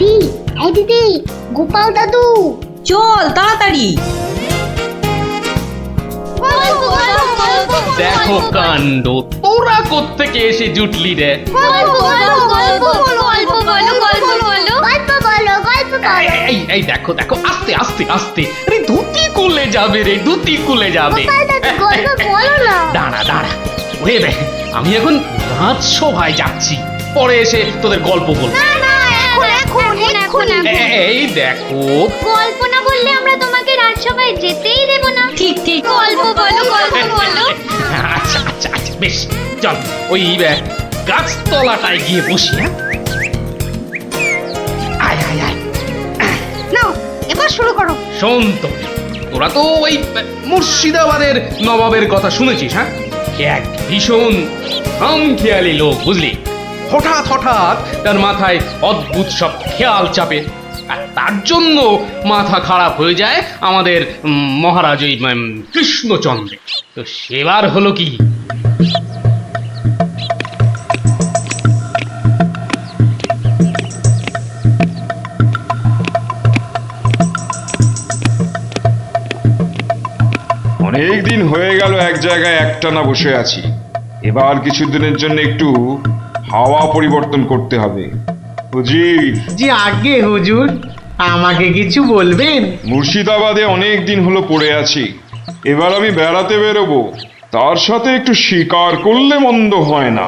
দিদি, এই দিদি, গোপাল দাদু, চল তাড়াতাড়ি। দেখো কাণ্ড, তোরা কোত্থেকে এসে জুটলি রে? এই দেখো দেখো, আস্তে আস্তে আস্তে, আরে ধুতি খুলে যাবে রে, ধুতি খুলে যাবে। দাঁড়া দাঁড়া, ওরে বে, আমি এখন রাজসভায় যাচ্ছি, পরে এসে তোদের গল্প বলবো। এই দেখো, গল্প না বললে আমরা তোমাকে রাজসভায় যেতেই দেব না। ঠিক ঠিক, গল্প বলো, গল্প বলো। আচ্ছা আচ্ছা আচ্ছা, বেশ, চল ওই গাছতলাটায় গিয়ে বসি। হ্যাঁ, আয় আয় আয়। নাও, এবার শুরু করো। শোন তো, তোরা তো ওই মুর্শিদাবাদের নবাবের কথা শুনেছিস? হ্যাঁ, এক ভীষণ খামখেয়ালি লোক, বুঝলি। হঠাৎ হঠাৎ তার মাথায় অদ্ভুত সব খেয়াল চাপে, আর তার জন্য মাথা খারাপ হয়ে যায় আমাদের মহারাজ ওই কৃষ্ণচন্দ্র। তো সেবার হলো কি, অনেক দিন হয়ে গেল এক জায়গায় একটানা বসে আছি। এবার কিছুদিনের জন্য একটু হাওয়া পরিবর্তন করতে হবে। হুজির, জি আগে হুজুর, আমাকে কিছু বলবেন? মুর্শিদাবাদে অনেক দিন হলো পড়ে আছি, এবার আমি বেড়াতে বেরোবো, তার সাথে একটু শিকার করলে মন্দ হয় না।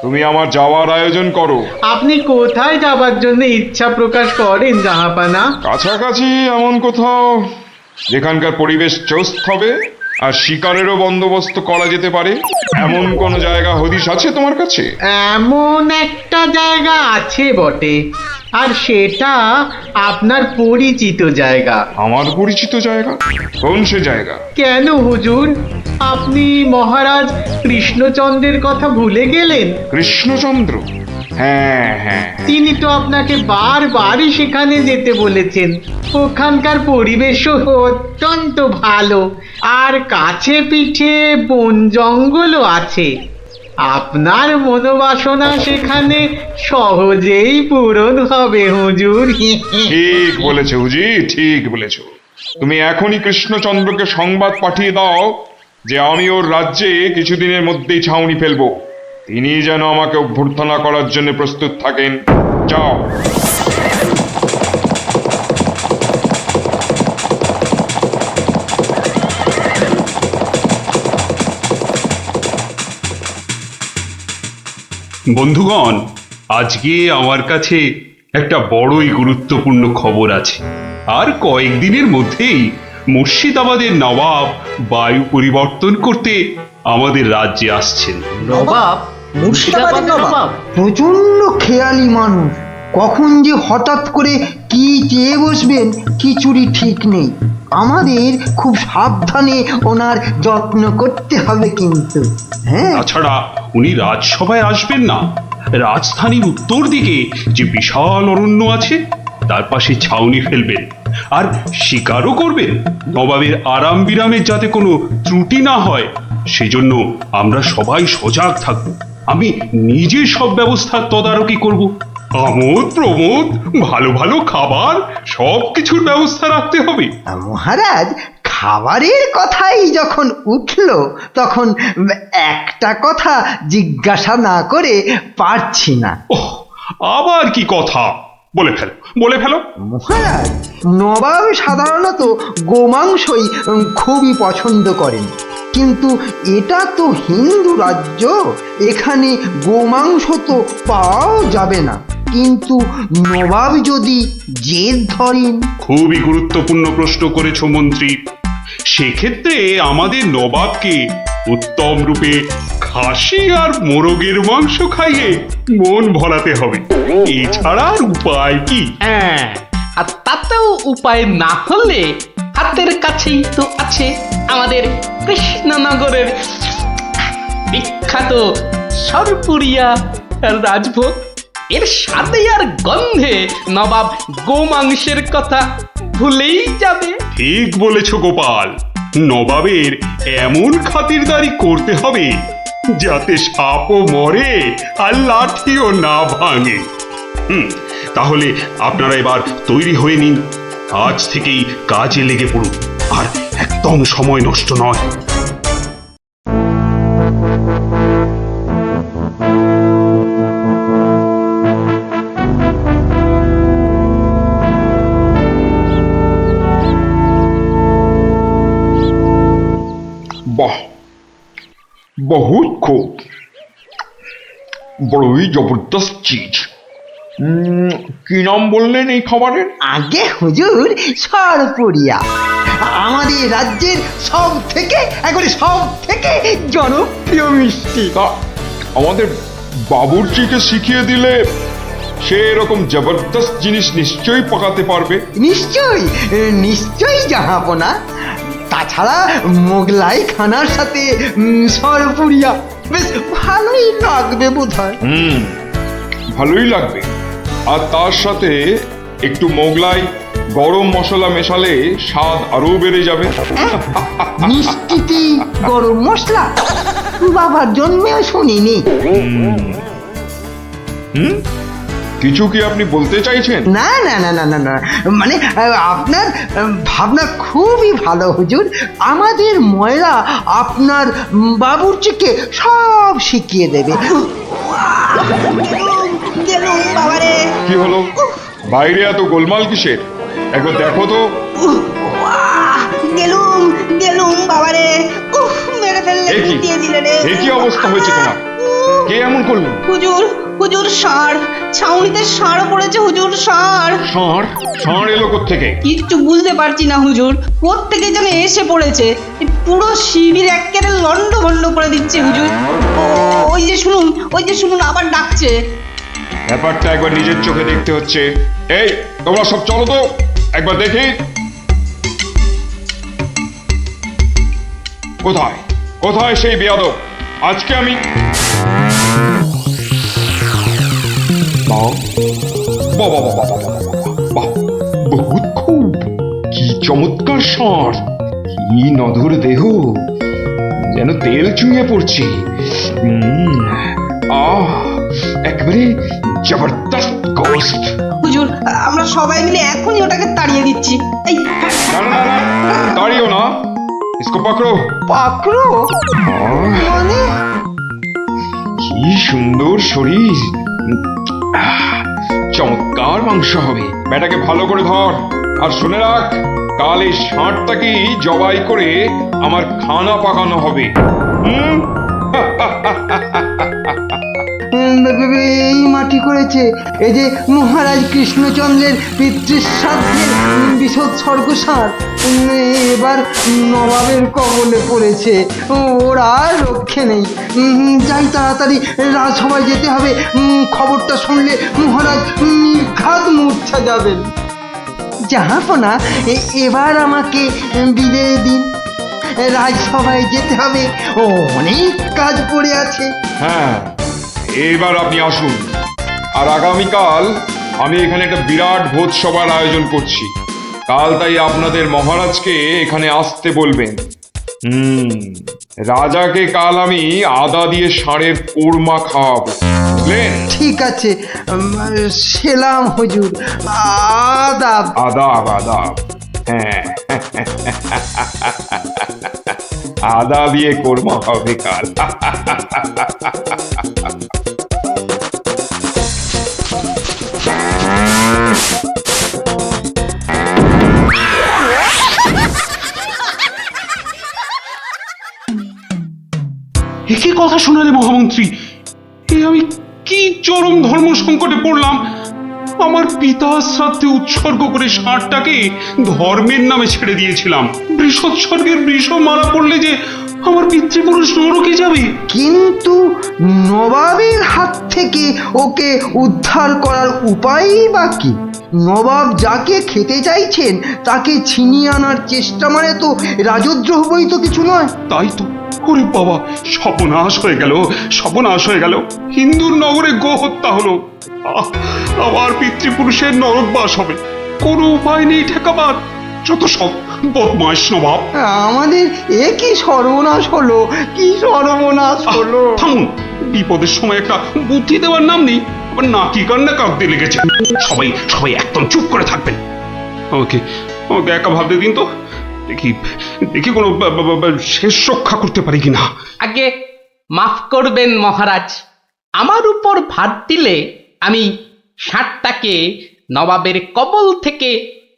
তুমি আমার যাওয়ার আয়োজন করো। আপনি কোথায় যাবার জন্য ইচ্ছা প্রকাশ করেন জাহাপানা? কাছাকাছি এমন কোথাও যেখানকার পরিবেশ চৌস্ত হবে আর শিকারেরও বন্দোবস্ত করা যেতে পারে, এমন কোন জায়গা হদিশ আছে তোমার কাছে? এমন একটা জায়গা আছে বটে, আর সেটা আপনার পরিচিত জায়গা। আমার পরিচিত জায়গা? কোন সে জায়গা? কেন হুজুর, আপনি মহারাজ কৃষ্ণচন্দ্রের কথা ভুলে গেলেন? কৃষ্ণচন্দ্র? হ্যাঁ হ্যাঁ, তিনি তো আপনাকে বারবারই সেখানে যেতে বলেছেন। ওখানকার পরিবেশও অত্যন্ত ভালো, আর কাছে পিঠে বন জঙ্গলও আছে। আপনার মনোবাসনা সেখানে সহজেই পূরণ হবে হুজুর। ঠিক বলেছো হুজি, ঠিক বলেছো। তুমি এখনই কৃষ্ণচন্দ্রকে সংবাদ পাঠিয়ে দাও যে আমি ওর রাজ্যে কিছুদিনের মধ্যেই ছাউনি ফেলবো। তিনি যেন আমাকে অভ্যর্থনা করার জন্য প্রস্তুত থাকেন। যাও। বন্ধুগণ, আজকে আমার কাছে একটা বড়ই গুরুত্বপূর্ণ খবর আছে। আর কয়েকদিনের মধ্যেই মুর্শিদাবাদের নবাব বায়ু পরিবর্তন করতে আমাদের রাজ্যে আসছেন। নবাব? মুর্শিদাবাদের নবাব? প্রচন্ড খেয়ালি মানুষ, কখন যে হঠাৎ করে কি চেয়ে বসবেন কিছুরই ঠিক নেই। আমাদের খুব সাবধানে ওনার যত্ন করতে হবে কিন্তু। হ্যাঁ, তাছাড়া উনি রাজসভায় আসবেন না, রাজধানীর উত্তর দিকে যে বিশাল অরণ্য আছে তার পাশে ছাউনি ফেলবেন, আর শিকারও করবেন। নবাবের আরাম বিরামের যাতে কোনো ত্রুটি না হয় সেজন্য আমরা সবাই সজাগ থাকব। আমি নিজে সব ব্যবস্থার তদারকি করব। আমোদ প্রমোদ, ভালো ভালো খাবার, সব কিছুর ব্যবস্থা রাখতে হবে। মহারাজ, খাবারের কথাই যখন উঠল তখন একটা কথা জিজ্ঞাসা না করে পারছি না। ওহ, আবার কি কথা? বলে ফেলো, বলে ফেলো। মহারাজ, নবাব সাধারণত গোমাংসই খুবই পছন্দ করেন, কিন্তু এটা তো হিন্দু রাজ্য, এখানে গোমাংস তো পাওয়াও যাবে না। কিন্তু নবাব যদি জেদ ধরেন। খুবই গুরুত্বপূর্ণ প্রশ্ন করেছো মন্ত্রী। সেক্ষেত্রে আমাদের নবাবকে উত্তম রূপে খাসি আর মোরগের মাংস খাইয়ে মন ভরাতে হবে। এছাড়া আর উপায় কি? হ্যাঁ, আর তাতেও উপায় না হলে হাতের কাছেই তো আছে আমাদের কৃষ্ণনগরের বিখ্যাত সরপুরিয়া রাজভোগ। এর স্বাদে আর গন্ধে নবাব গোমাংসের কথা ভুলেই যাবে। ঠিক বলেছ গোপাল, নবাবের এমন খাতিরদারি করতে হবে যাতে সাপও মরে আর লাঠিও না ভাঙে। তাহলে আপনারা এবার তৈরি হয়ে নিন, আজ থেকেই কাজে লেগে পড়ুন, আর একদম সময় নষ্ট নয়। বাহ, বহুত খুব, বড়ই জবরদস্ত চিজ। কি নাম বললেন এই খাবারের? আগে হুজুর সরপুরিয়া, আমাদের রাজ্যের একবারে সব থেকে জনপ্রিয় মিষ্টি। তা আমাদের বাবুর্চিকে শিখিয়ে দিলে সে এরকম জবরদস্ত জিনিস নিশ্চয়ই পাকাতে পারবে। নিশ্চয়ই জাহাপনা। তাছাড়া মোগলাই খানার সাথে সরপুরিয়া বেশ ভালোই লাগবে বোধহয়। ভালোই লাগবে, আর তার সাথে একটু মোগলাই গরম মশলা মেশালে স্বাদ আরো বেড়ে যাবে। মিষ্টিতে গরম মশলা বাবার জন্মেও শুনিনি। কিছু কি আপনি বলতে চাইছেন? না না না না না না, মানে আপনার ভাবনা খুবই ভালো হুজুর। আমাদের ময়রা আপনার বাবুর্চিকে সব শিখিয়ে দেবে। কি হলো, বাইরে এত গোলমাল কিসের? একবার দেখো তো। গেলুম বাবারে, মেরে ফেললে, এ কি? দিয়ে দিলে রে। এ কি অবস্থা হয়েছে তোমার? কে এমন করলো? হুজুর ষাঁড়, ছাউনিতে ষাঁড় পড়েছে হুজুর, ষাঁড়। ষাঁড়? ষাঁড় এলো কোত্থেকে? কিচ্ছু বুঝতে পারছি না হুজুর, কোত্থেকে যেন এসে পড়েছে। এই পুরো শিবির একেবারে লন্ডভন্ড করে দিচ্ছে হুজুর। ওই যে শুনুন আবার ডাকছে। ব্যাপারটা একবার নিজের চোখে দেখতে হচ্ছে। এই তোমরা সব চলো তো, একবার দেখি। কোথায় কোথায় সেই বেয়াদব? আজকে আমি বাহ, বাহ, বাহ, বাহ, বাহ, বাহ, বাহ, বহুত খুব, কি চমৎকার ষাঁড়, কি নধর দেহ, যেন তেল চুইয়ে পড়ছে। একেবারে জবরদস্ত গোস্ত। হুজুর আমরা সবাই মিলে এখনই ওটাকে তাড়িয়ে দিচ্ছি। এই না না না, দাঁড়িও না, ইসকো পাকড়ো। পাকড়ো মানে? কি সুন্দর শরীর, চমৎকার মাংস হবে। বেটাকে ভালো করে ধর, আর শুনে রাখ, কাল এই ষাঁড়টাকেই জবাই করে আমার খানা পাকানো হবে। এই মাটি করেছে, এই যে মহারাজ কৃষ্ণচন্দ্রের পিতৃশ্রাদ্ধের বিসৎসর্গসার এবার নবাবের কবলে পড়েছে। ওর আর রক্ষে নেই। যাই তাড়াতাড়ি, রাজসভায় যেতে হবে। খবরটা শুনলে মহারাজ নির্ঘাত মূর্ছা যাবেন। জাহাপনা, এবার আমাকে বিদায় দিন, রাজসভায় যেতে হবে, অনেক কাজ পড়ে আছে। হ্যাঁ, এবার আপনি আসুন। আর আগামীকাল আমি এখানে একটা বিরাট ভোজ সভার আয়োজন করছি। কাল তাই আপনাদের মহারাজকে এখানে আসতে বলবেন। রাজাকে কাল আমি আদা দিয়ে ষাঁড়ের কোরমা খাওয়াবো, বুঝলেন? ঠিক আছে, সেলাম হুজুর, আদাব। আদাব আদাব, হ্যাঁ। আদা দিয়ে কোরমা হবে কাল। একই কথা শোনালে মহামন্ত্রী, এ আমি কি চরম ধর্ম সংকটে পড়লাম। আমার পিতা শ্রাদ্ধে উৎসর্গ করে ষাঁড়টাকে ধর্মের নামে ছেড়ে দিয়েছিলাম। বৃষৎসর্গের বৃষ মারা পড়লে যে আমার পিতৃপুরুষ নরকে যাবে। কিন্তু নবাবের হাত থেকে ওকে উদ্ধার করার উপায়ই বা কি? নবাব যাকে খেতে চাইছেন তাকে ছিনিয়ে আনার চেষ্টা মানে তো রাজদ্রোহ বই তো কিছু নয়। তাই তো, ওরে বাবা, সর্বনাশ হয়ে গেল, সর্বনাশ হয়ে গেল। হিন্দুর নগরে গো হত্যা হলো, আমার পিতৃপুরুষের নরকবাস হবে। কোনো উপায় নেই ঠেকাবার। যত সব বদমাইশ নবাব। আমাদের এ কি সর্বনাশ হলো, কি সর্বনাশ হলো! থামুন, বিপদের সময় একটা বুদ্ধি দেওয়ার নাম নেই। নাকি কান্না কাঁদতে লেগেছে। সবাই সবাই একদম চুপ করে থাকবেন। আমাকে আমাকে একা ভাবতে দিন তো, দেখি দেখি কোনো শেষ রক্ষা করতে পারি কিনা। আগে মাফ করবেন মহারাজ, আমার উপর ভার দিলে আমি ষাঁড়টাকে নবাবের কবল থেকে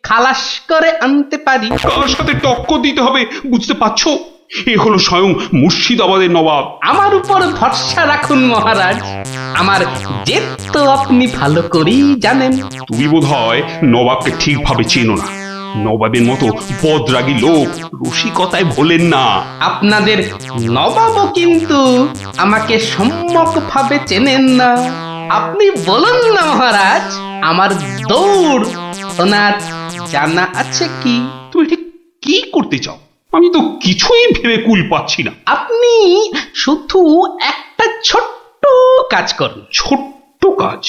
খালাস করে আনতে পারি। কার সাথে টক্কর দিতে হবে বুঝতে পারছো? এ হলো স্বয়ং মুর্শিদাবাদের নবাব। আমার উপর ভরসা রাখুন মহারাজ, আমার জেদ তো আপনি ভালো করেই জানেন। তুমি বোধহয় নবাবকে ঠিকভাবে চেনো না। নবাবের মতো বদরাগী লোক রসিকতায় ভোলেন না। আপনাদের নবাবও কিন্তু আমাকে সম্যকভাবে চেনেন না। আপনি বলুন না মহারাজ, আমার দৌড় ওনার জানা আছে কি? তুমি ঠিক কি করতে চাও? আমি তো কিছুই ভেবে কুল পাচ্ছি না। আপনি শুধু একটা ছোট্ট কাজ করুন। ছোট্ট কাজ?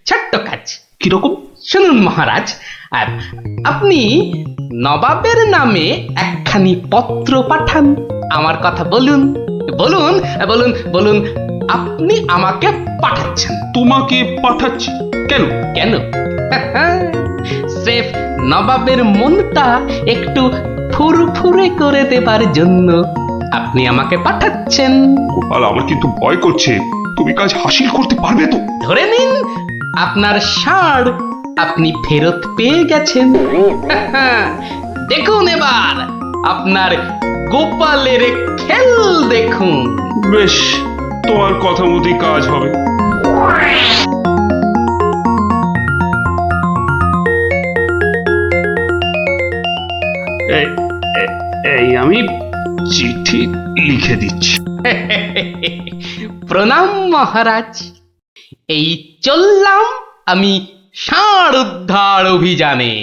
ছোট্ট কাজ কিরকম? শুনুন মহারাজ, আর আপনি নবাবের নামে একখানি পত্র পাঠান। আমার কথা বলুন বলুন বলুন বলুন, আপনি আমাকে পাঠাচ্ছেন। তোমাকে পাঠাচ্ছি? কেন? কেন? স্রেফ নবাবের মনটা একটু ফুরফুরে করে দেবার জন্য আপনি আমাকে পাঠাচ্ছেন। গোপাল, আমার কিন্তু ভয় করছে। তুমি কাজ হাসিল করতে পারবে তো? ধরে নিন আপনার ষাঁড় আপনি ফেরত পেয়ে গেছেন। দেখুন এবার আপনার গোপালের খেল দেখুন। বেশ, তোমার কথা মতোই কাজ হবে। এই আমি চিঠি লিখে দিচ্ছি। প্রণাম মহারাজ, এই চললাম আমি ষাঁড় উদ্ধার অভিযানে।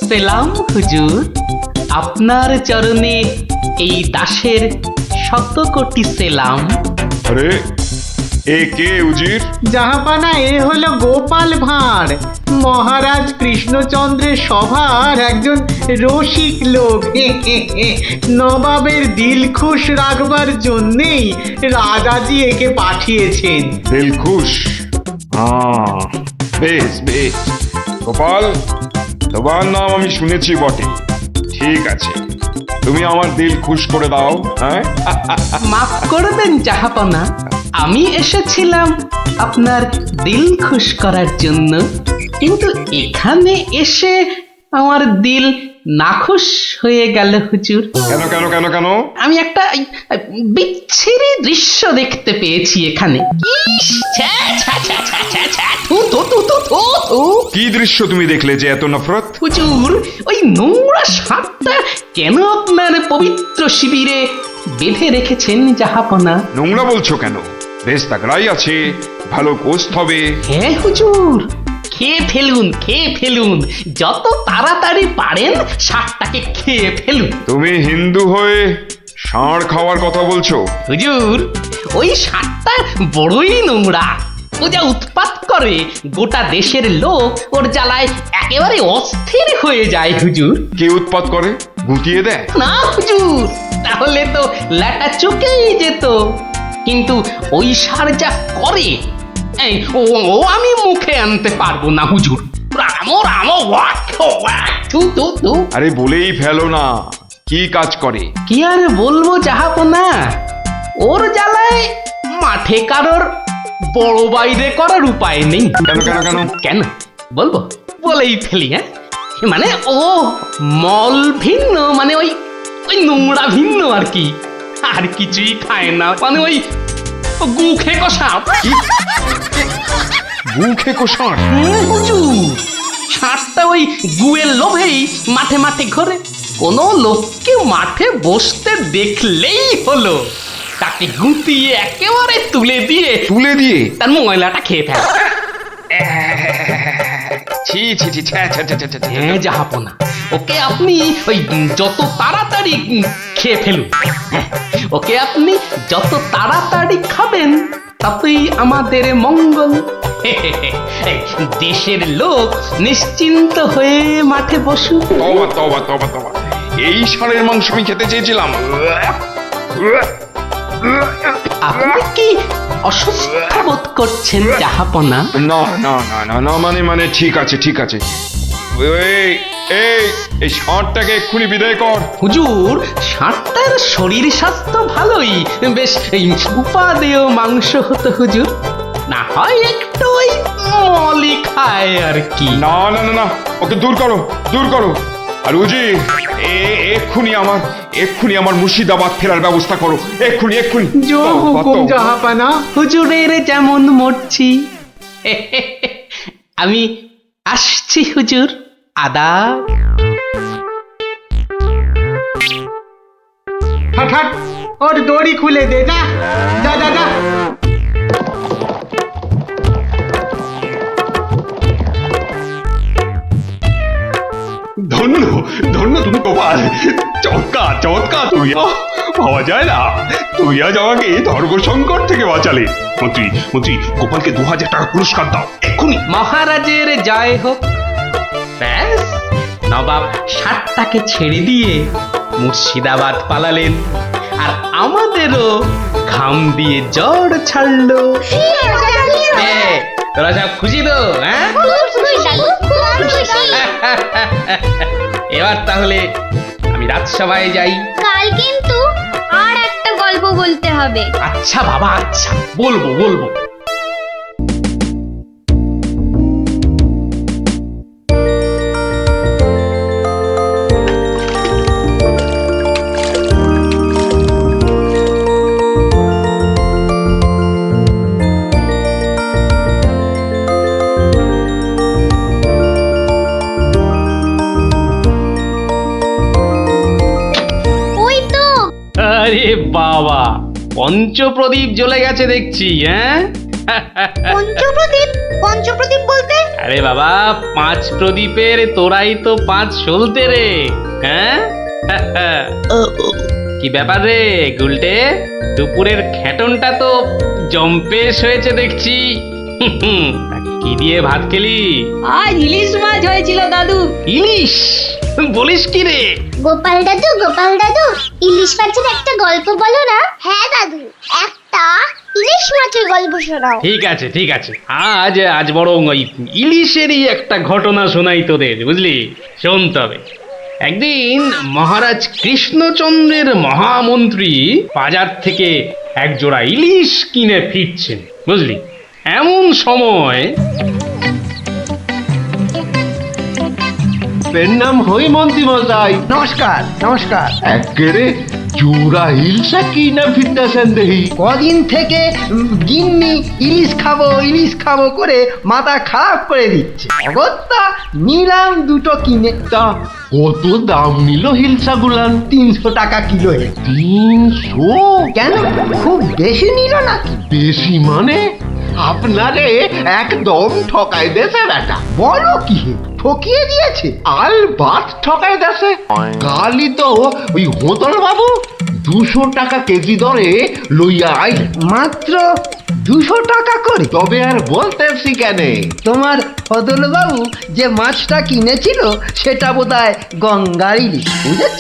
সেলাম হুজুর, আপনার চরণে এই দাসের শত কোটি সেলাম। আরে এ কে উজির? জাহাপানা, এ হলো গোপাল ভাঁড়, মহারাজ কৃষ্ণচন্দ্রের সভার একজন রসিক লোক। নবাবের দিল খুশ রাখবার জন্যেই রাজাজি একে পাঠিয়েছেন। দিলখুশ? বেশ বেশ। গোপাল, তোমার নাম আমি শুনেছি বটে। ঠিক আছে, তুমি আমার দিল খুশ করে দাও। হ্যাঁ, মাফ করবেন জাহাপনা, আমি এসেছিলাম আপনার দিল খুশ করার জন্য, কিন্তু এখানে এসে আমার দিল নাখুশ হয়ে গেল হুজুর। কেন কেন কেন কেন? আমি একটা বিচ্ছিরি দৃশ্য দেখতে পেয়েছি এখানে। ইস, ছ্যা, ছ্যা, ছ্যা, ছ্যা, ছ্যা, ছ্যা, থু, থু, থু, থু, থু, থু। কি দৃশ্য তুমি দেখলে যে এত নফরত? হুজুর, ওই নোংরা সাপটা কেন আপনার পবিত্র শিবিরে বেঁধে রেখেছেন জাহাপনা? নোংরা বলছো কেন? বেশ তাগড়াই আছে, ভালো গোস্ত হবে। হ্যাঁ হুজুর, খেয়ে ফেলুন, খেয়ে ফেলুন, যত তাড়াতাড়ি পারেন সাপটাকে খেয়ে ফেলুন। তুমি হিন্দু হয়ে ষাঁড় খাওয়ার কথা বলছো? হুজুর, ওই সাপটা বড়ই নোংরা। ও যা উৎপাত করে, গোটা দেশের লোক ওর জ্বালায় একেবারে অস্থির হয়ে যায় হুজুর। কে উৎপাত করে? গুটিয়ে দেয়? না হুজুর, তাহলে তো ল্যাটা চুকেই যেত। কিন্তু ওই সার যা করে, এই ও ও আমি মুখে আনতে পারবো না হুজুর। রাম রাম ওয়াক ওয়াক, থু থু থু। আরে বলেই ফেলো না, কি কাজ করে? কি আর বলবো জাহাপনা, ওর জ্বালায় মাঠে কারোর বড় বাইরে করার উপায় নেই। কেন কেন কেন? কেন বলবো? বলেই ফেলি। হ্যাঁ, মানে ও মল ভিন্ন, মানে ওই ওই নোংরা ভিন্ন আর কি, আর কিছুই খায় না। মানে ওই গু খেকো সাপ। গু খেকো ষাঁড়? হুজুর, ষাঁড়টা ওই গুয়ের লোভেই মাঠে মাঠে ঘোরে। কোনো লোককে মাঠে বসতে দেখলেই হলো তাকে গুটিয়ে একেবারে তুলে দিয়ে তুলে দিয়ে? তার ময়লাটা খেয়ে ফেলে। ছি ছি ছি, ছ্যা, ছ্যা, ছ্যা, ছ্যা, ছ্যা, ছ্যা। হ্যাঁ জাহাপনা, ওকে আপনি ওই যত তাড়াতাড়ি খেয়ে ফেলুন। হ্যাঁ, ওকে আপনি যত তাড়াতাড়ি খাবেন ততই আমাদের মঙ্গল। এই, দেশের লোক নিশ্চিন্ত হয়ে মাঠে বসুক। তবা তবা তবা তবা, এই ষাঁড়ের মাংস আমি খেতে চেয়েছিলাম। আপনি কি অসুস্থ বোধ করছেন জাহাপনা? না না না না না, মানে ঠিক আছে ঠিক আছে। এই এই এই ষাঁড়টাকে এক্ষুনি বিদায় কর। হুজুর, ষাঁড়টার শরীর স্বাস্থ্য ভালোই, বেশ এই উপাদেয় মাংস হতো হুজুর, না হয় একটু ওই মলি খায় আর কি। না না না না, ওকে দূর করো দূর করো। আর উজি, এক্ষুনি আমার মুর্শিদাবাদ ফেরার ব্যবস্থা করো, এক্ষুনি এক্ষুনি। জো হুকুম জাহাপানা। হুজুরের যেমন মরছি। আমি আসছি হুজুর, আদাব। হট হট, ওর দড়ি খুলে দে, যা যা যা যা। ধন্য ধন্য তুমি গোপাল, চমৎকার চমৎকার তুমি। ভাবা যায় না, তুই আজ আমাকে ধর্ম সংকট থেকে বাঁচালে। মন্ত্রী মন্ত্রী, গোপালকে 2000 টাকা পুরস্কার দাও এক্ষুনি। মহারাজের জয় হোক। ব্যাস, নবাব ষাটটাকে ছেড়ে দিয়ে মুর্শিদাবাদ পালালেন, আর আমাদেরও ঘাম দিয়ে জ্বর ছাড়লো। তোরা সব খুশি তো? হ্যাঁ, এবার তাহলে আমি রাজসভায় যাই। কাল কিন্তু আর একটা গল্প বলতে হবে। আচ্ছা বাবা, আচ্ছা, বলবো বলবো। ওই তো আরে বাবা, পঞ্চপ্রদীপ জ্বলে গেছে দেখছি। হ্যাঁ, পঞ্চপ্রদীপ। পঞ্চপ্রদীপ বলতে? আরে বাবা, 5 প্রদীপের তোরাই তো 5 সলতে রে। হ্যাঁ, কি ব্যাপার রে গুলটে, দুপুরের খেটনটা তো জম্পেশ হয়েছে দেখছি। তা কি দিয়ে ভাত খেলি? আজ ইলিশ মাছ হয়েছিল দাদু। ইলিশ? বলিস কি রে? গোপাল দাদু, ইলিশ মাছের একটা গল্প বলো না। হ্যাঁ দাদু, একটা ইলিশ মাছের গল্প শোনাও। ঠিক আছে ঠিক আছে, আজ বরং ওই ইলিশেরই একটা ঘটনা শোনাই তোদের, বুঝলি? শোন তবে। একদিন মহারাজ কৃষ্ণচন্দ্রের মহামন্ত্রী বাজার থেকে এক জোড়া ইলিশ কিনে ফিরছেন, বুঝলি? এমন সময় নাম হই মন্ত্রী মশাই। নমস্কার নমস্কার। একেরে জোড়া হিলসা কি না ফিরতেছেন দেখি। কদিন থেকে গিন্নি ইলিশ খাবো করে মাথা খারাপ করে দিচ্ছে। অগত্যা নিলাম দুটো কিনে। তা কত দাম নিল হিলসা গুলান? 300 টাকা কিলো। 300? কেন, খুব বেশি নিল নাকি? বেশি মানে? আপনারে একদম ঠকাই দেছে বেটা। বলো কি হে, ঠকিয়ে দিয়েছে? আল বাত ঠকাই দেছে। কালই তো ওই হোতল বাবু 200 টাকা কেজি দরে লইয়া আইল। মাত্র 200 টাকা করে? তবে আর বলতেছি কেন, তোমার ফদলবাবু যে মাছটা কিনেছিল সেটা বোধহয় গঙ্গার ইলিশ, বুঝেছ?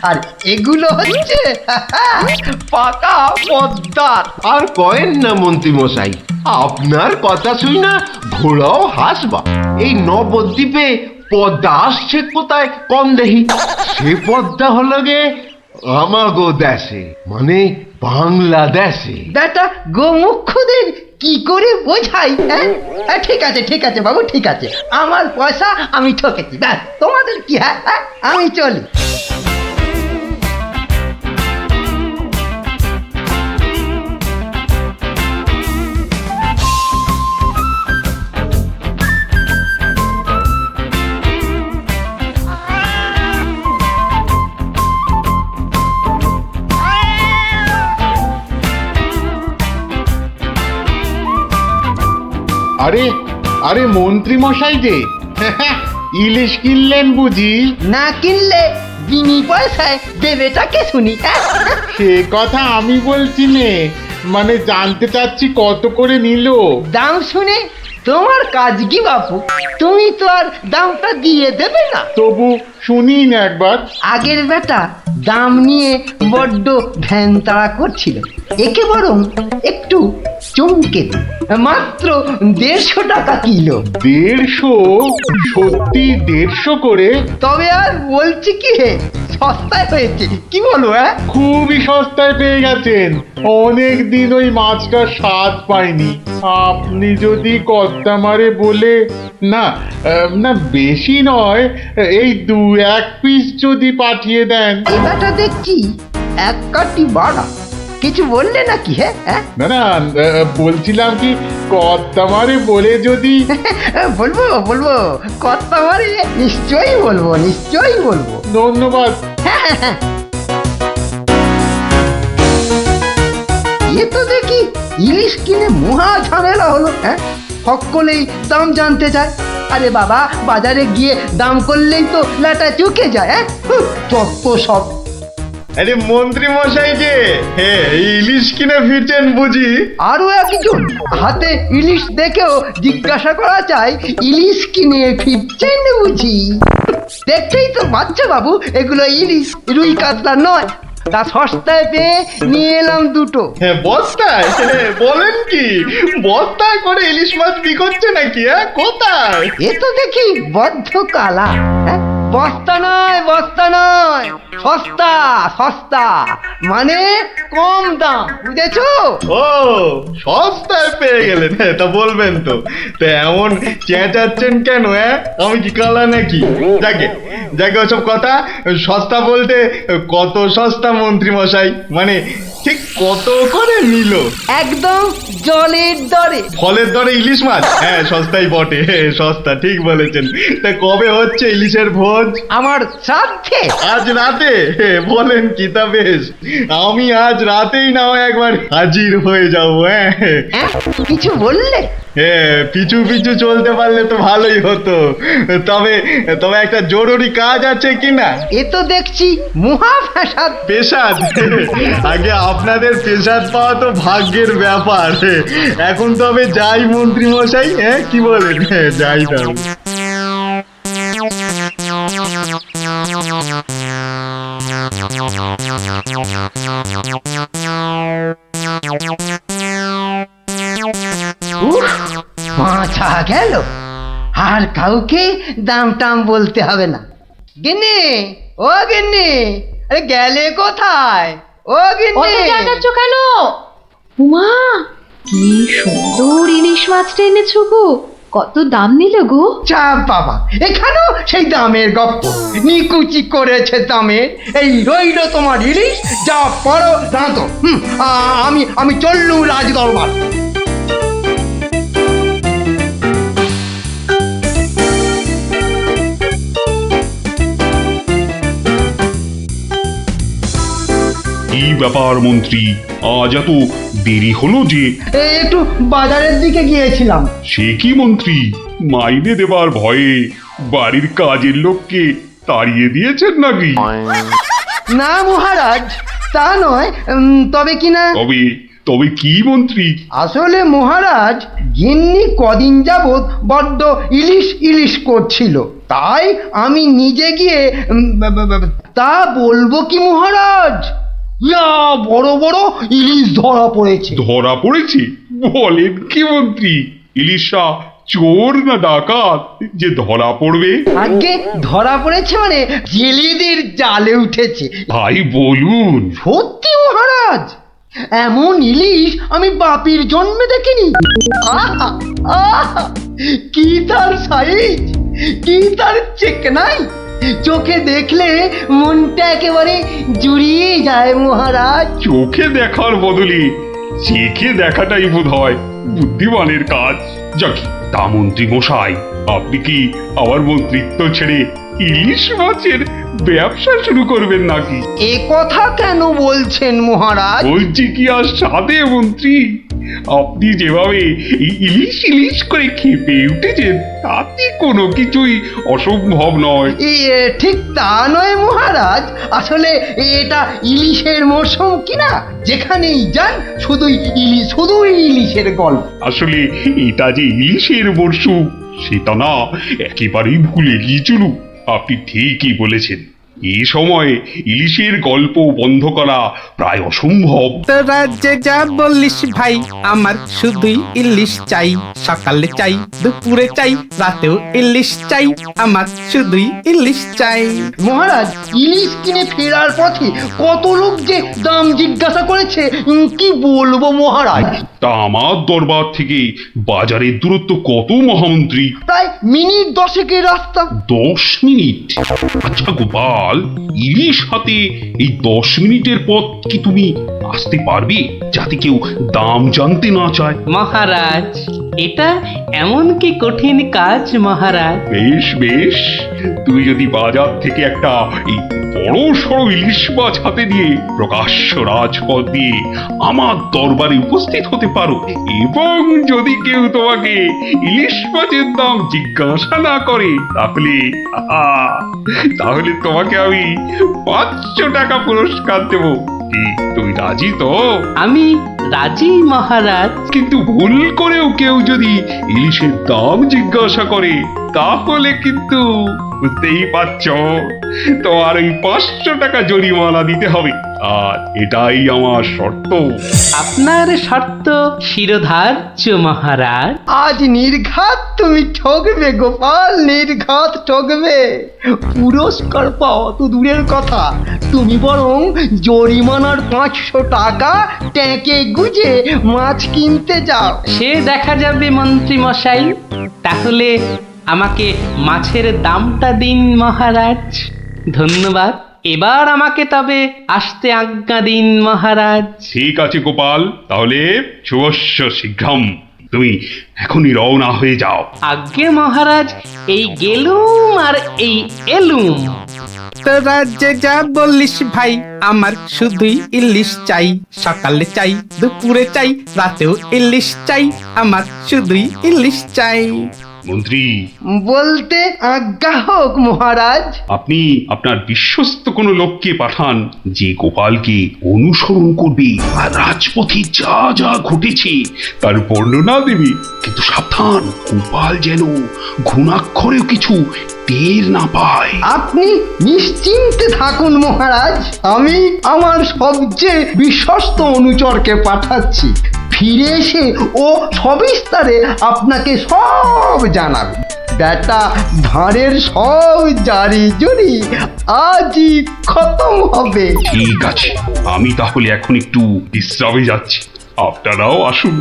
আর এগুলো হচ্ছে পাকা পদ্মার। আর কয়েন না মন্ত্রী মশাই, আপনার কথা শুই না ঘোড়াও হাসবা। এই নবদ্বীপে পদ্মা আসছে কোথায় কম দেহি? সে পদ্মা হলো গে আমাগো দেশে, মানে বাংলাদেশে। বেটা গোমুখদের কি করে বোঝাই? হ্যাঁ, ঠিক আছে বাবু, ঠিক আছে। আমার পয়সা আমি ঠকেছি, ব্যাস। তোমাদের কি? হ্যাঁ, আমি চলি। আরে আরে মন্ত্রী মশাই যে ইলিশ কিনলেন বুঝি? না কিনলে বিনি পয়সায় দেবেটাকে শুনি। সে কথা আমি বলছি নে, মানে জানতে চাচ্ছি কত করে নিল? দাম শুনে তোমার কাজ কি বাপু? তুমি তো আর দামটা দিয়ে দেবে না। তবু শুনি না একবার। আগের বেটা দাম নিয়ে বড্ড ধ্যান তাড়া করছিল, একে বরং একটু চমকে দিই। মাত্র 150 টাকা কিলো। 150? সত্যি 150 করে? তবে আর বলছি কি হে, সস্তায় হয়েছে, কি বলো? হ্যাঁ, খুবই সস্তায় পেয়ে গেছেন। অনেক দিন ওই মাছটার স্বাদ পাইনি। আপনি যদি কর্তা মারে বলে না না বেশি নয়, এই 2-1 পিস যদি পাঠিয়ে দেন। এ বেটা দেখছি এক কাটি বাড়া। কিছু বললে নাকি? হ্যাঁ হ্যাঁ, না না, বলছিলাম কি কর্তা মারে বলে যদি। বলবো বলবো, কথা মারে নিশ্চয়ই বলবো, নিশ্চয়ই বলবো। ধন্যবাদ। এ তো দেখি ইলিশ কিনে মহা ঝামেলা হলো। হ্যাঁ, সকলেই দাম জানতে চায়। আরে বাবা, বাজারে গিয়ে দাম করলেই তো লাটা চুকে যায়। হ্যাঁ, যত সব। আরে মন্ত্রী মশাই যে ইলিশ কিনে ফিরছেন বুঝি? আরো একজন হাতে ইলিশ দেখেও জিজ্ঞাসা করা যায়, ইলিশ কিনে ফিরছেন বুঝি? দেখতেই তো বাচ্চা বাবু, এগুলো ইলিশ, রুই কাতলা নয়। তা সস্তায় পেয়ে নিয়ে এলাম দুটো। বস্তায়? বলেন কি, বস্তায় করে ইলিশ মাছ বিকোচ্ছে নাকি? কোথায়? এ তো দেখি বদ্ধ কালা। হ্যাঁ, বস্তা নয়, বস্তা নয়, সস্তা সস্তা, মানে কম দাম, বুঝেছো? ও, সস্তায় পেয়ে গেলেন? তা বলবেন তো। তা এমন চেঁচাচ্ছেন কেন? আমি কি কালা নাকি? যাকে যাকে ওসব কথা। সস্তা বলতে কত সস্তা মন্ত্রী মশাই? মানে ঠিক কত করে নিল? একদম জলের দরে। ফলের দরে ইলিশ মাছ? হ্যাঁ, সস্তাই বটে। সস্তা, ঠিক বলেছেন। তা কবে হচ্ছে ইলিশের ভোজ? আমার শ্রাদ্ধে। আজ রাতে? বলেন কি? তা বেশ, আমি আজ রাতেই না হয় একবার হাজির হয়ে যাবো। হ্যাঁ, কিছু বললে? পিছু পিছু চলতে পারলে তো ভালোই হতো। তবে তবে একটা জরুরি কাজ আছে কিনা? এ তো দেখছি মহা ফ্যাসাদ। পেশাদ? আগে আপনাদের পেশাদ পাওয়া তো ভাগ্যের ব্যাপার। এখন তবে যাই মন্ত্রী মশাই, কি বলেন? যাই তবে। মাথা গেল, আর কাউকে দাম টাম বলতে হবে না। গিন্নি, ও গিন্নি, আরে গেলে কোথায়? ও গিন্নি, কেন? উমা, কি সুন্দর ইলিশ মাছটা এনেছো গো! কত দাম নিল গো? চাপ বাবা, এখানেও সেই দামের গপ্প। নিকুচি করেছে দামে। এই রইল তোমার ইলিশ, যা পড়ো দাঁতো। আমি চললুম রাজ দরবার। কি ব্যাপার মন্ত্রী, আজ এত দেরি হলো যে? একটু বাজারের দিকে গিয়েছিলাম। সে কি মন্ত্রী, মাইনে দেবার ভয়ে বাড়ির কাজের লোককে তাড়িয়ে দিয়েছেন নাকি? না মহারাজ, তা নয়। তবে কিনা। তবে তবে কি মন্ত্রী? আসলে মহারাজ, গিন্নি কদিন যাবৎ বড্ড ইলিশ ইলিশ করছিল, তাই আমি নিজে গিয়ে তা বলবো কি মহারাজ, ইয়া বড় বড় ইলিশ ধরা পড়েছে। ধরা পড়েছে? বলেন কি মন্ত্রী? ইলিশা চোর না ডাকাত যে ধরা পড়বে? আগে ধরা পড়েছে মানে জেলেদের জালে উঠেছে। ভাই বলুন। সত্যি মহারাজ, এমন ইলিশ আমি বাপির জন্মে দেখিনি। আহা আহা, কি তার সাইজ, কি তার চেকনাই! চোখে দেখলে মনটা একেবারে জুড়িয়ে যায় মহারাজ। চোখে দেখার বদলে চেখে দেখাটাই বোধ হয় বুদ্ধিমানের কাজ। যাকি, তা মন্ত্রী মশাই, আপনি কি আবার মন্ত্রিত্ব ছেড়ে ইলিশ মাছের ব্যবসা শুরু করবেন নাকি? এ কথা কেন বলছেন মহারাজ? বলছি কি আর সাধে মন্ত্রী, আপনি যেভাবে ইলিশ ইলিশ করে খেপে উঠেছেন তাতে কোনো কিছুই অসম্ভব নয়। ঠিক তা নয় মহারাজ, আসলে এটা ইলিশের মরশুম কিনা, যেখানেই যান শুধুই ইলিশের গল্প। আসলে এটা যে ইলিশের মরশুম সেটা না একেবারেই ভুলে গিয়েছিল। আপনি ঠিকই বলেছেন, এই সময় ইলিশের গল্প বন্ধ করা প্রায় অসম্ভব। তোরা যে যা বলিস ভাই, আমার শুধুই ইলিশ চাই, সকালে চাই, দুপুরে চাই, রাতেও ইলিশ চাই, আমার শুধুই ইলিশ চাই। মহারাজ, ইলিশ কিনে ফেরার পথে কত লোক যে দাম জিজ্ঞাসা করেছে, কি বলবো মহারাজ। তা আমার দরবার থেকে বাজারের দূরত্ব কত মহামন্ত্রী? প্রায় মিনিট 10 রাস্তা। 10 মিনিট? আচ্ছা গোপাল, ইলিশ হাতে এই 10 মিনিটের পথ কি তুমি আসতে পারবে, যাতে কেউ দাম জানতে না চায়? মহারাজ, এটা এমন কি কঠিন কাজ মহারাজ? বেশ বেশ, তুমি যদি বাজার থেকে একটা এই বড় সড়ো ইলিশ মাছ হাতে দিয়ে প্রকাশ্য রাজপথ দিয়ে আমার দরবারে উপস্থিত হতে পারো, এবং যদি কেউ তোমাকে ইলিশ মাছের দাম জিজ্ঞাসা না করে, তাহলে তোমাকে আমি 500 টাকা পুরস্কার দেব। কি তুমি রাজি তো? আমি রাজি মহারাজ। কিন্তু ভুল করেও কেউ যদি ইলিশের দাম জিজ্ঞাসা করে, তাহলে কিন্তু বুঝতেই পারছো, তোমার ওই 500 টাকা জরিমানা দিতে হবে। আর এটাই আমার শর্ত। আপনার শর্ত শিরোধার্য মহারাজ। আজ নির্ঘাত তুমি ঠকবে গোপাল, নির্ঘাত ঠকবে। পুরস্কার পাওয়া তো দূরের কথা, তুমি বরং জরিমানার 500 টাকা ট্যাঁকে গুজে মাছ কিনতে যাও। সে দেখা যাবে মন্ত্রী মশাই। তাহলে আমাকে মাছের দামটা দিন মহারাজ। ধন্যবাদ। এবার আমাকে তবে আসতে আজ্ঞা দিন মহারাজ। ঠিক আছে গোপাল, তাহলে শুভস্য শীঘ্রম। তুমি এখনই রওনা হয়ে যাও। আজ্ঞে মহারাজ, এই গেলুম আর এই এলুম। তোরা যে যা বলিস ভাই, আমার শুধুই ইলিশ চাই, সকালে চাই, দুপুরে চাই, রাতেও ইলিশ চাই, আমার শুধুই ইলিশ চাই। মন্ত্রী, বলতে আজ্ঞা হোক মহারাজ। আপনি আপনার বিশ্বস্ত কোনো লোককে পাঠান, যে গোপালকে অনুসরণ করবে আর রাজপথে যা যা ঘটেছে তার বর্ণনা দেবে। কিন্তু সাবধান, গোপাল যেন ঘুণাক্ষরেও কিছু টের না পায়। আপনি নিশ্চিন্তে থাকুন মহারাজ, আমি আমার সবচেয়ে বিশ্বস্ত অনুচরকে পাঠাচ্ছি। ফিরে এসে ও সবিস্তারে আপনাকে সব জানাবে। বেটা ধারের সব জারি জুরি আজই খতম হবে। ঠিক আছে, আমি তাহলে এখন একটু বিশ্রামে যাচ্ছি, আপনারাও আসুন।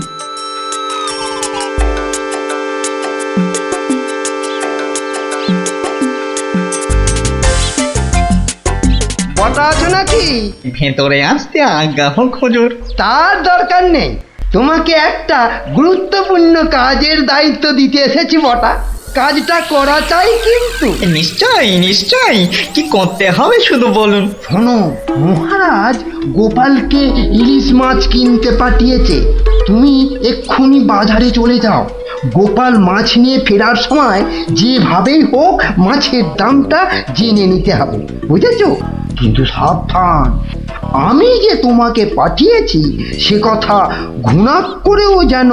বটা আছো নাকি? ভেতরে আসতে আজ্ঞা হোক হুজুর। তার দরকার নেই, তোমাকে একটা গুরুত্বপূর্ণ কাজের দায়িত্ব দিতে এসেছি বটা। কাজটা করা চাই কিন্তু। নিশ্চয়ই নিশ্চয়ই, কি করতে হবে শুধু বলুন। শোনো, মহারাজ গোপালকে ইলিশ মাছ কিনতে পাঠিয়েছে। তুমি এক্ষুনি বাজারে চলে যাও। গোপাল মাছ নিয়ে ফেরার সময় যেভাবেই হোক মাছের দামটা জেনে নিতে হবে, বুঝেছো? কিন্তু সাবধান, আমি যে তোমাকে পাঠিয়েছি সে কথা ঘুণাক্ষরেও যেন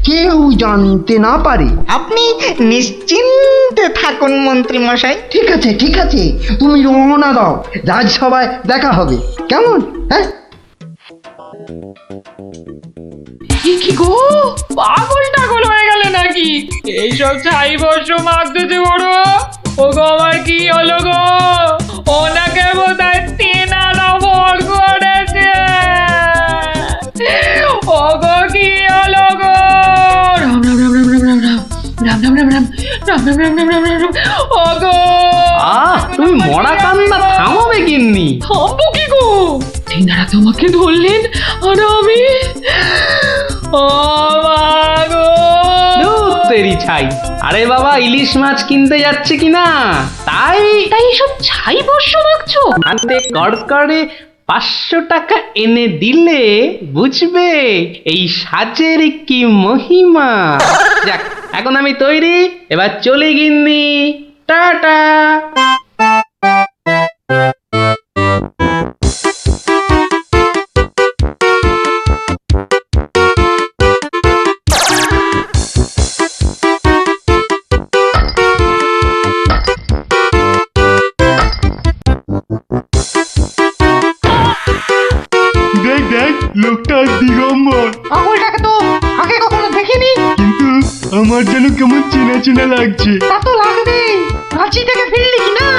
কেউ জানতে না পারে। আপনি নিশ্চিন্তে থাকুন মন্ত্রী মশাই। ঠিক আছে ঠিক আছে, তুমি রওনা দাও, রাজসভায় দেখা হবে, কেমন? হ্যাঁ, কি গো, পাগল টাগল হয়ে গেলে নাকি? এইসব ছাই বর্ষ মাগতেছে বড়। ও গো, আমার কি হলো গো? ওনাকে বোধহয় তেনারা ভর করেছে। ও গো, কি হলো গো? রাম রাম রাম রাম রাম রাম রাম রাম রাম রাম রাম রাম রাম রাম রাম রাম রাম। ও গো, তুমি মরা কান্না থামাবে কিন্নি? থামবো কি গো? তেনারা তোমাকে ধরলেন আর আমি, ও মা গো। ধুর তেরি ছাই। আরে বাবা, ইলিশ মাছ কিনতে যাচ্ছে কিনা, তাই তাই এসব ছাই বর্ষ মাগছো? হাতে কড়কড়ে 500 টাকা এনে দিলে বুঝবে এই সাজের কি মহিমা। যাক, এখন আমি তৈরি, এবার চলে গিন্নি, টাটা। দেখ দেখ, লোকটা দিগম্বর। পাগলটাকে তো আগে কখনো দেখিনি। কিন্তু আমার যেন কেমন চেনা চেনা লাগছে। তা তো লাগবে, রাঁচি থেকে ফিরলি কি না?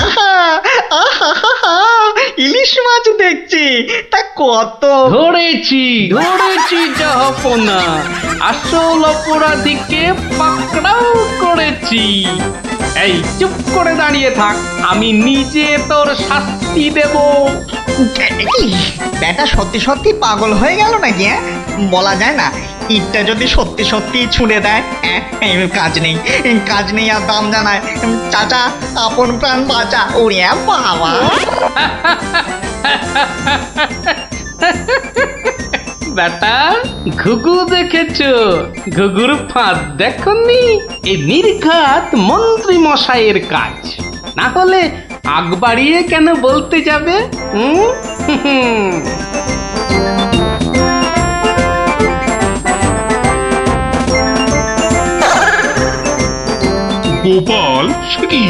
আহা আহা আহা, ইলিশ মাছ দেখছি, তা কত? ধরেছি জাহাপনা, আসল অপরাধীকে পাকড়াও করেছি। এই চুপ করে দাঁড়িয়ে থাক, আমি নিজে তোর শাস্তি দেব। কি ব্যাটা সত্যি সত্যি পাগল হয়ে গেল নাকি? বলা যায় না, ইটটা যদি সত্যি সত্যি ছুঁড়ে দেয়, কাজ নেই আর দাম জানায়। চাচা, আপন প্রাণ বাঁচা। ওরে বাবা! বেটা, ঘুঘু দেখেছো? ঘুঘুর ফাঁদ দেখনি? এই নির্ঘাত মন্ত্রী মশাইয়ের কাজ, না হলে আগ বাড়িয়ে কেন বলতে যাবে? গোপাল, সে কি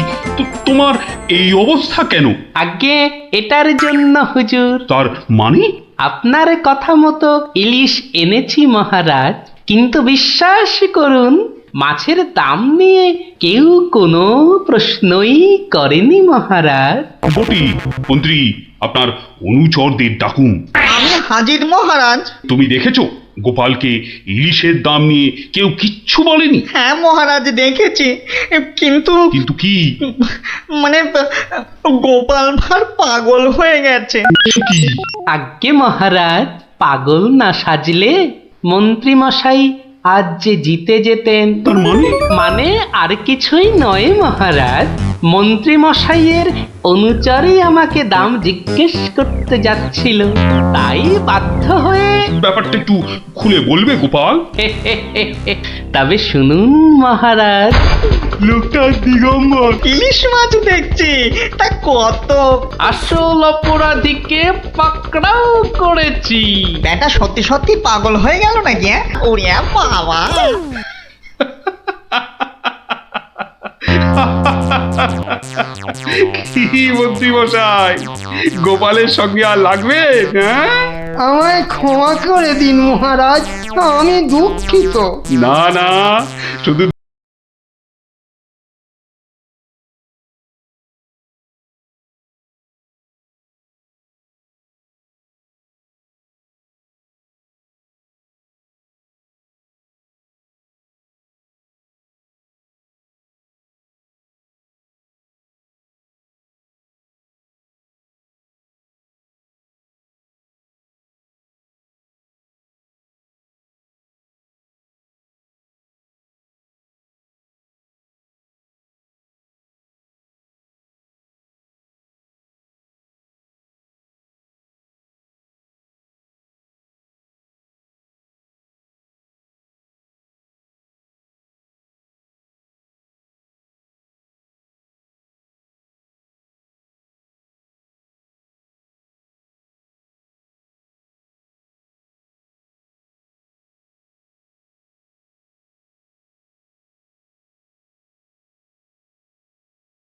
তোমার এই অবস্থা কেন? আগে এটার জন্য হুজুর, তার মানে? আপনার কথা মতো ইলিশ এনেছি মহারাজ, কিন্তু বিশ্বাস করুন, মাছের দাম নিয়ে কেউ কোনো প্রশ্নই করেনি মহারাজ। বটি, মন্ত্রী, আপনার অনুচরদের ডাকুন। আমি হাজির মহারাজ। তুমি দেখেছো গোপালকে ইলিশের দাম নিয়ে কেউ কিচ্ছু বলেনি? হ্যাঁ মহারাজ, দেখেছি, কিন্তু কিন্তু কি? মানে গোপাল ভাঁড় পাগল হয়ে গেছে। কি? আজ্ঞে মহারাজ, পাগল না সাজলে মন্ত্রী মশাই আজ যে জিতে যেতেন। তার মানে আর কিছুই নয় মহারাজ, মন্ত্রী মশাইয়ের অনুচরই আমাকে দাম জিজ্ঞেস করতে যাচ্ছিল, তাই বাধ্য হয়ে। ব্যাপারটা একটু খুলে বলবে গোপাল? তবে শুনুন মহারাজ। লোকটা দিগম্বর। ইলিশ মাছ দেখছি, তা কত? আসল অপরাধীকে পাকড়াও করেছি। ব্যাটা সত্যি সত্যি পাগল হয়ে গেল নাকি? ওরে বাবা! কি মন্ত্রী মশাই, গোপালের সঙ্গে আর লাগবে? হ্যাঁ, আমায় ক্ষমা করে দিন মহারাজ, আমি দুঃখিত। না না, শুধু